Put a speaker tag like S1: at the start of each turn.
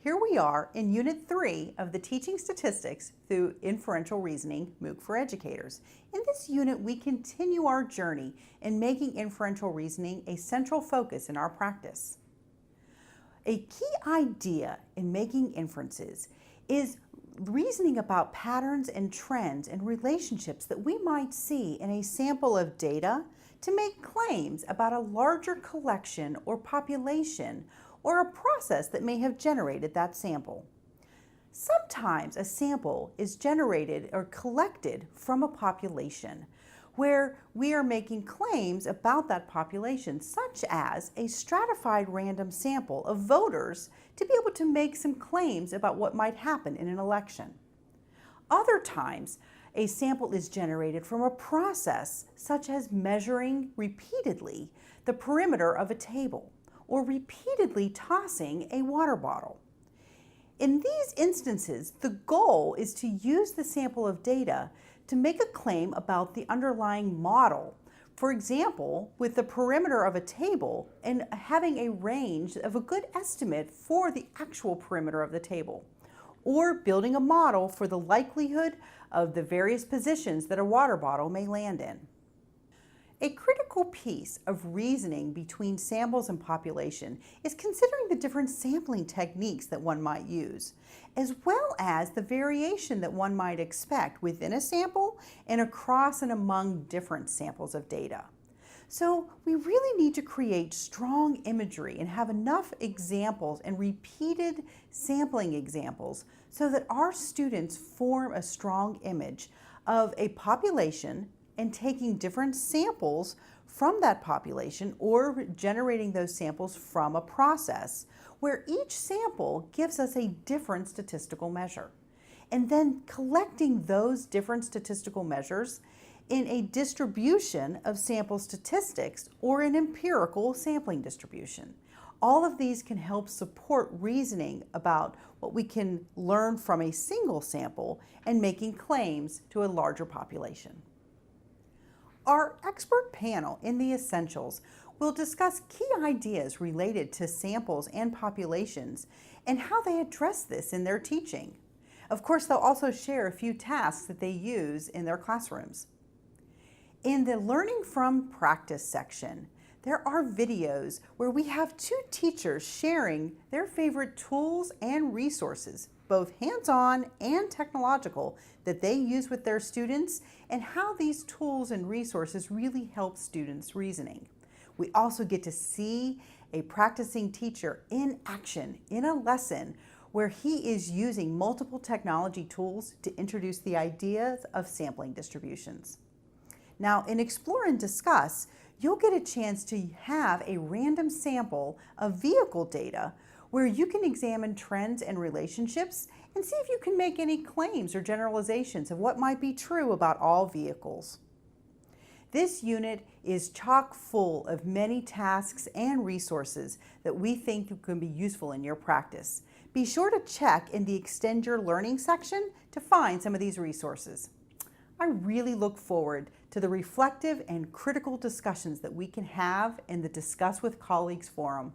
S1: Here we are in Unit 3 of the Teaching Statistics through Inferential Reasoning MOOC for Educators. In this unit, we continue our journey in making inferential reasoning a central focus in our practice. A key idea in making inferences is reasoning about patterns and trends and relationships that we might see in a sample of data to make claims about a larger collection or population or a process that may have generated that sample. Sometimes a sample is generated or collected from a population where we are making claims about that population, such as a stratified random sample of voters to be able to make some claims about what might happen in an election. Other times, a sample is generated from a process such as measuring repeatedly the perimeter of a table or repeatedly tossing a water bottle. In these instances, the goal is to use the sample of data to make a claim about the underlying model. For example, with the perimeter of a table and having a range of a good estimate for the actual perimeter of the table, or building a model for the likelihood of the various positions that a water bottle may land in. A critical piece of reasoning between samples and population is considering the different sampling techniques that one might use, as well as the variation that one might expect within a sample and across and among different samples of data. So we really need to create strong imagery and have enough examples and repeated sampling examples so that our students form a strong image of a population and taking different samples from that population or generating those samples from a process where each sample gives us a different statistical measure. And then collecting those different statistical measures in a distribution of sample statistics or an empirical sampling distribution. All of these can help support reasoning about what we can learn from a single sample and making claims to a larger population. Our expert panel in the Essentials will discuss key ideas related to samples and populations and how they address this in their teaching. Of course, they'll also share a few tasks that they use in their classrooms. In the Learning from Practice section, there are videos where we have two teachers sharing their favorite tools and resources, both hands-on and technological, that they use with their students and how these tools and resources really help students' reasoning. We also get to see a practicing teacher in action in a lesson where he is using multiple technology tools to introduce the ideas of sampling distributions. Now, in Explore and Discuss, you'll get a chance to have a random sample of vehicle data where you can examine trends and relationships and see if you can make any claims or generalizations of what might be true about all vehicles. This unit is chock full of many tasks and resources that we think can be useful in your practice. Be sure to check in the Extend Your Learning section to find some of these resources. I really look forward to the reflective and critical discussions that we can have in the Discuss with Colleagues forum.